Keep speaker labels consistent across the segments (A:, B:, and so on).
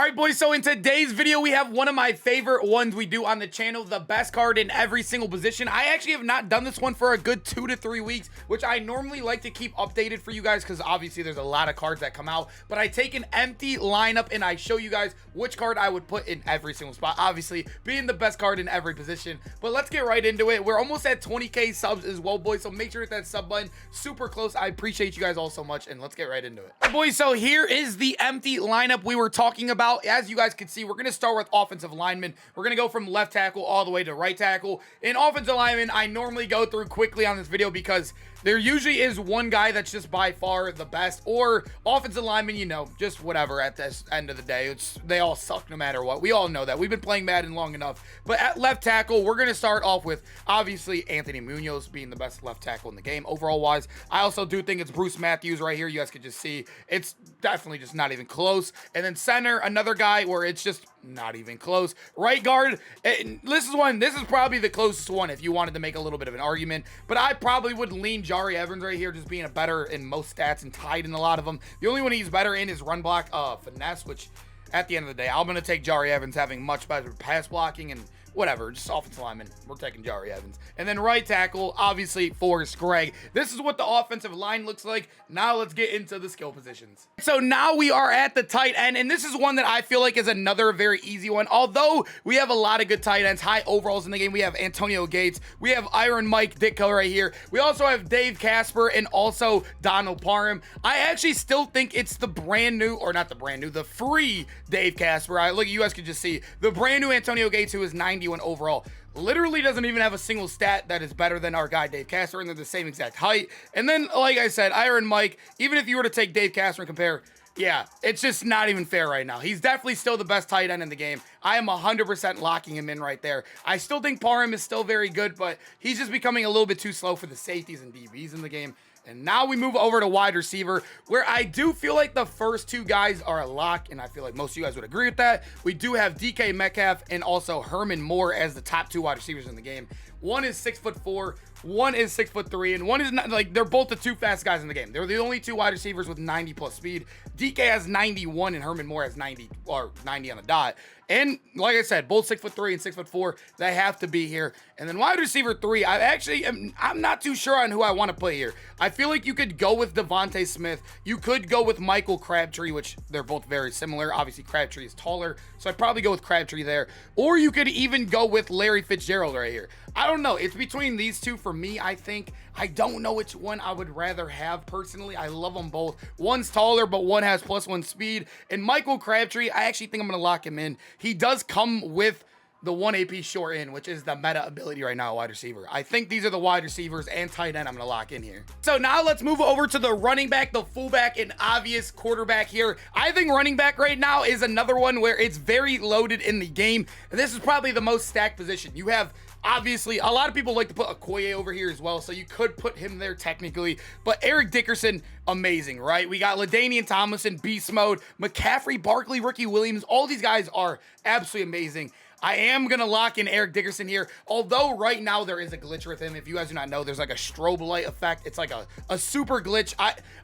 A: Alright boys, so in today's video we have one of my favorite ones we do on the channel, the best card in every single position. I actually have not done this one for a good 2 to 3 weeks, which I normally like to keep updated for you guys because obviously there's a lot of cards that come out, but I take an empty lineup and I show you guys which card I would put in every single spot, obviously being the best card in every position. But let's get right into it. We're almost at 20k subs as well, boys, so make sure to hit that sub button. Super close. I appreciate you guys all so much, and let's get right into it. All right, boys, so here is the empty lineup we were talking about. As you guys can see, we're going to start with offensive linemen. We're going to go from left tackle all the way to right tackle. In offensive linemen, I normally go through quickly on this video because there usually is one guy that's just by far the best, or offensive linemen, you know, just whatever at this end of the day. They all suck no matter what. We all know that. We've been playing Madden long enough. But at left tackle, we're going to start off with, obviously, Anthony Munoz being the best left tackle in the game overall-wise. I also do think it's Bruce Matthews right here. You guys can just see it's definitely just not even close. And then center, another guy where it's just not even close. Right guard, this is probably the closest one if you wanted to make a little bit of an argument, but I probably would lean Jari Evans right here, just being a better in most stats and tied in a lot of them. The only one he's better in is run block, finesse, which at the end of the day, I'm going to take Jari Evans having much better pass blocking and whatever, just offensive lineman. We're taking Jari Evans. And then right tackle, obviously, Forrest Gregg. This is what the offensive line looks like. Now let's get into the skill positions. So now we are at the tight end, and this is one that I feel like is another very easy one. Although we have a lot of good tight ends, high overalls in the game. We have Antonio Gates. We have Iron Mike Ditko right here. We also have Dave Casper and also Donald Parham. I actually still think it's the brand new, or not the brand new, the free Dave Casper. Look, you guys can just see the brand new Antonio Gates, who is 91 overall. Literally doesn't even have a single stat that is better than our guy Dave Casper, and they're the same exact height. And then, like I said, Iron Mike, even if you were to take Dave Casper and compare, yeah, it's just not even fair right now. He's definitely still the best tight end in the game. I am 100% locking him in right there. I still think Parham is still very good, but he's just becoming a little bit too slow for the safeties and DBs in the game. And now we move over to wide receiver, where I do feel like the first two guys are a lock, and I feel like most of you guys would agree with that. We do have DK Metcalf and also Herman Moore as the top two wide receivers in the game. One is 6'4", one is 6'3", and one is not, like, they're both the two fastest guys in the game. They're the only two wide receivers with 90 plus speed. DK has 91 and Herman Moore has 90 on the dot. And like I said, both 6'3" and 6'4", they have to be here. And then wide receiver 3, I'm not too sure on who I want to put here. I feel like you could go with Devontae Smith. You could go with Michael Crabtree, which they're both very similar. Obviously, Crabtree is taller, so I'd probably go with Crabtree there. Or you could even go with Larry Fitzgerald right here. I don't know. It's between these two for me, I think. I don't know which one I would rather have personally. I love them both. One's taller, but one has +1 speed. And Michael Crabtree, I actually think I'm going to lock him in. He does come with the 1 AP short in, which is the meta ability right now, wide receiver. I think these are the wide receivers and tight end I'm going to lock in here. So now let's move over to the running back, the fullback, and obvious quarterback here. I think running back right now is another one where it's very loaded in the game. And this is probably the most stacked position. You have, obviously, a lot of people like to put Okoye over here as well, so you could put him there technically. But Eric Dickerson, amazing, right? We got LaDainian Tomlinson, beast mode, McCaffrey, Barkley, Ricky Williams. All these guys are absolutely amazing. I am going to lock in Eric Dickerson here, although right now there is a glitch with him. If you guys do not know, there's like a strobe light effect. It's like a super glitch.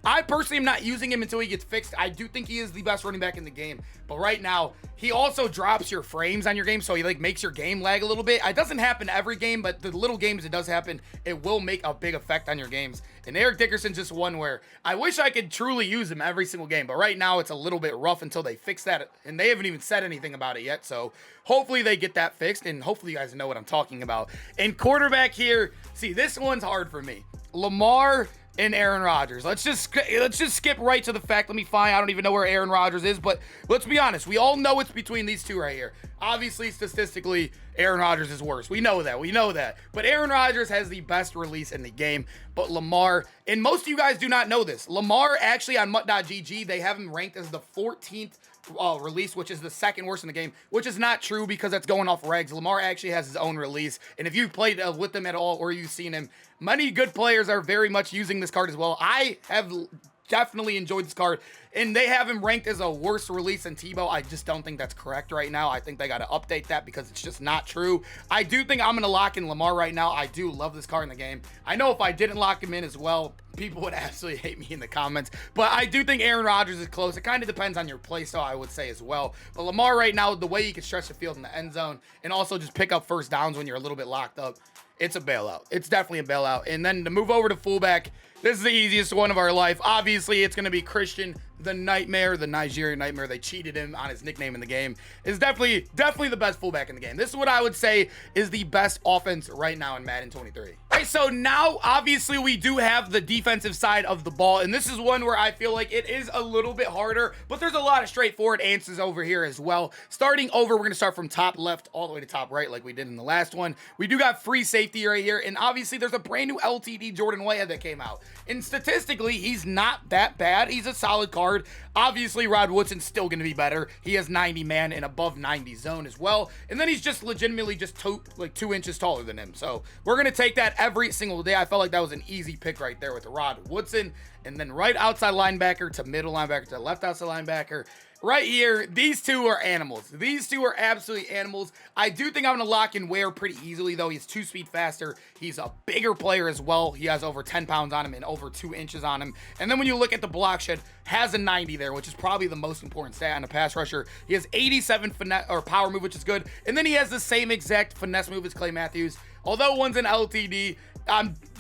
A: I personally am not using him until he gets fixed. I do think he is the best running back in the game, but right now he also drops your frames on your game, so he like makes your game lag a little bit. It doesn't happen every game, but the little games it does happen, it will make a big effect on your games. And Eric Dickerson's just one where I wish I could truly use him every single game, but right now it's a little bit rough until they fix that, and they haven't even said anything about it yet, so hopefully they get that fixed, and hopefully you guys know what I'm talking about. And quarterback here, see, this one's hard for me. Lamar and Aaron Rodgers. Let's just skip right to the fact. Let me find. I don't even know where Aaron Rodgers is, but let's be honest. We all know it's between these two right here. Obviously, statistically, Aaron Rodgers is worse. We know that. We know that. But Aaron Rodgers has the best release in the game. But Lamar, and most of you guys do not know this, Lamar actually on MUT.GG, they have him ranked as the 14th release, which is the second worst in the game, which is not true because that's going off regs. Lamar actually has his own release, and if you've played with him at all or you've seen him, many good players are very much using this card as well. I have definitely enjoyed this card, and they have him ranked as a worse release than Tebow. I just don't think that's correct right now. I think they got to update that because it's just not true. I do think I'm going to lock in Lamar right now. I do love this card in the game. I know if I didn't lock him in as well, people would absolutely hate me in the comments, but I do think Aaron Rodgers is close. It kind of depends on your play style, I would say, as well. But Lamar right now, the way he can stretch the field in the end zone and also just pick up first downs when you're a little bit locked up, it's a bailout. It's definitely a bailout. And then to move over to fullback, this is the easiest one of our life. Obviously, it's going to be Christian, the Nightmare, the Nigerian Nightmare. They cheated him on his nickname in the game. Is definitely the best fullback in the game. This is what I would say is the best offense right now in Madden 23. All right, so now, obviously, we do have the defensive side of the ball, and this is one where I feel like it is a little bit harder, but there's a lot of straightforward answers over here as well. Starting over, we're going to start from top left all the way to top right like we did in the last one. We do got free safety right here, and obviously, there's a brand new LTD Jordan Whitehead that came out. And statistically, he's not that bad. He's a solid card. Obviously, Rod Woodson's still going to be better. He has 90 man and above 90 zone as well. And then he's just legitimately just 2 inches taller than him. So we're going to take that every single day. I felt like that was an easy pick right there with Rod Woodson. And then right outside linebacker to middle linebacker to left outside linebacker. Right here, these two are animals. These two are absolutely animals. I do think I'm going to lock in Ware pretty easily, though. He's 2 speed faster. He's a bigger player as well. He has over 10 pounds on him and over 2 inches on him. And then when you look at the block shed, has a 90 there, which is probably the most important stat on a pass rusher. He has 87 finesse or power move, which is good. And then he has the same exact finesse move as Clay Matthews. Although one's an LTD,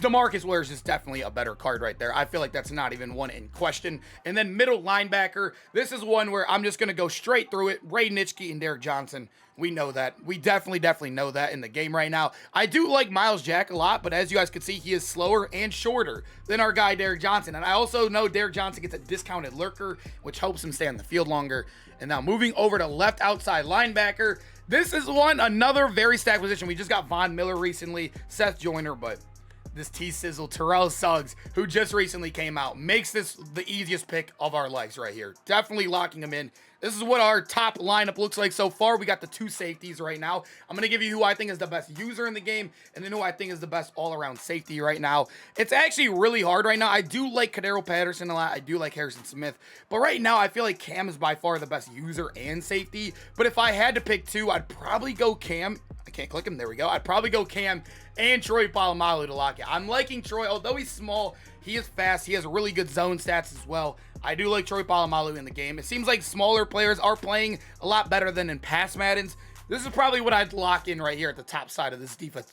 A: DeMarcus Ware is just definitely a better card right there. I feel like that's not even one in question. And then middle linebacker, this is one where I'm just going to go straight through it. Ray Nitschke and Derek Johnson. We know that. We definitely know that in the game right now. I do like Miles Jack a lot, but as you guys can see, he is slower and shorter than our guy Derek Johnson. And I also know Derek Johnson gets a discounted lurker, which helps him stay on the field longer. And now moving over to left outside linebacker. This is another very stacked position. We just got Von Miller recently, Seth Joyner, but this T-Sizzle, Terrell Suggs, who just recently came out, makes this the easiest pick of our lives right here. Definitely locking him in. This is what our top lineup looks like so far. We got the 2 safeties right now. I'm going to give you who I think is the best user in the game, and then who I think is the best all-around safety right now. It's actually really hard right now. I do like Kadero Patterson a lot. I do like Harrison Smith. But right now, I feel like Cam is by far the best user and safety. But if I had to pick 2, I'd probably go Cam. I can't click him. There we go. I'd probably go Cam and Troy Polamalu to lock it. I'm liking Troy. Although he's small, he is fast. He has really good zone stats as well. I do like Troy Polamalu in the game. It seems like smaller players are playing a lot better than in past Maddens. This is probably what I'd lock in right here at the top side of this defense.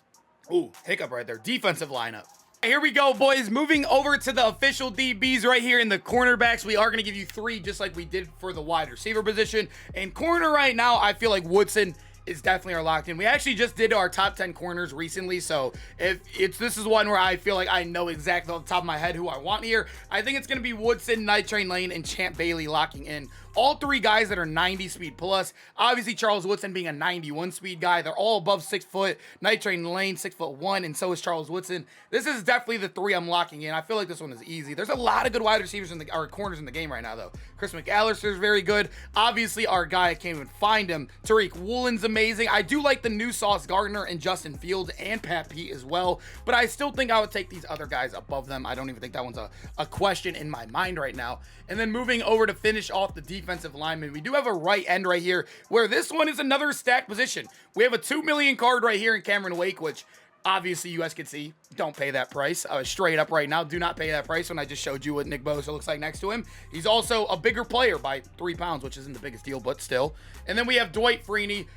A: Ooh, hiccup right there. Defensive lineup. Here we go, boys. Moving over to the official DBs right here in the cornerbacks. We are going to give you 3 just like we did for the wide receiver position. And corner right now, I feel like Woodson is definitely our locked in. We actually just did our top 10 corners recently, so this is one where I feel like I know exactly off the top of my head who I want here. I think it's going to be Woodson, Night Train Lane, and Champ Bailey locking in. All 3 guys that are 90 speed plus. Obviously, Charles Woodson being a 91 speed guy. They're all above 6 foot. Night Train Lane, 6'1", and so is Charles Woodson. This is definitely the 3 I'm locking in. I feel like this one is easy. There's a lot of good wide receivers or corners in the game right now, though. Chris McAllister is very good. Obviously, our guy, I can't even find him. Tariq Woolen's amazing. I do like the new Sauce Gardner and Justin Fields and Pat Pete as well, but I still think I would take these other guys above them. I don't even think that one's a question in my mind right now. And then moving over to finish off the defensive lineman, we do have a right end right here, where this one is another stacked position. We have a 2 million card right here in Cameron Wake, which obviously you guys can see, don't pay that price. Straight up right now, do not pay that price when I just showed you what Nick Bosa looks like next to him. He's also a bigger player by 3 pounds, which isn't the biggest deal, but still. And then we have Dwight Freeney.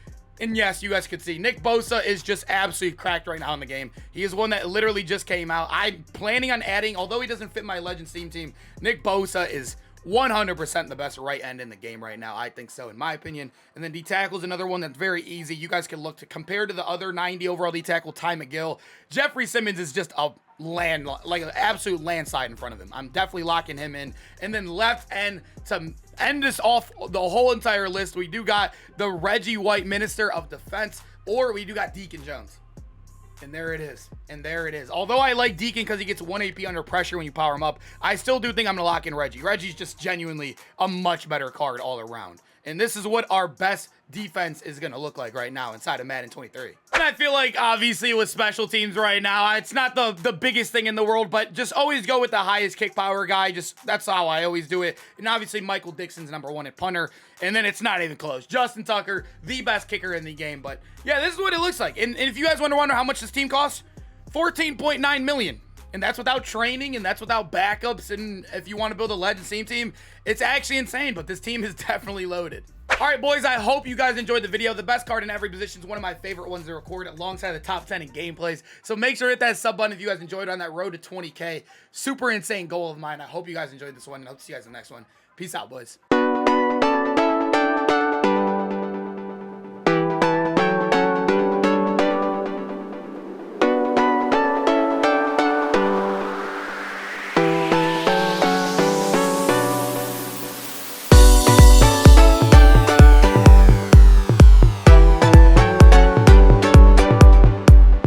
A: And yes, you guys could see Nick Bosa is just absolutely cracked right now in the game. He is one that literally just came out. I'm planning on adding, although he doesn't fit my Legends team, Nick Bosa is 100% the best right end in the game right now. I think so, in my opinion. And then D-tackle is another one that's very easy. You guys can look to compare to the other 90 overall D-tackle, Ty McGill. Jeffrey Simmons is just a like an absolute landslide in front of him. I'm definitely locking him in. And then left end to end this off the whole entire list, we do got the Reggie White Minister of Defense, or we do got Deacon Jones. And there it is. And there it is. Although I like Deacon because he gets 1 AP under pressure when you power him up, I still do think I'm going to lock in Reggie. Reggie's just genuinely a much better card all around. And this is what our best defense is going to look like right now inside of Madden 23. And I feel like, obviously, with special teams right now, it's not the biggest thing in the world, but just always go with the highest kick power guy. Just, that's how I always do it. And obviously, Michael Dixon's #1 at punter. And then it's not even close. Justin Tucker, the best kicker in the game. But, yeah, this is what it looks like. And if you guys wonder how much this team costs, $14.9 million. And that's without training, and that's without backups. And if you want to build a Legends team, it's actually insane. But this team is definitely loaded. All right, boys, I hope you guys enjoyed the video. The best card in every position is one of my favorite ones to record alongside the top 10 in gameplays. So make sure to hit that sub button if you guys enjoyed on that road to 20K. Super insane goal of mine. I hope you guys enjoyed this one, and I'll see you guys in the next one. Peace out, boys.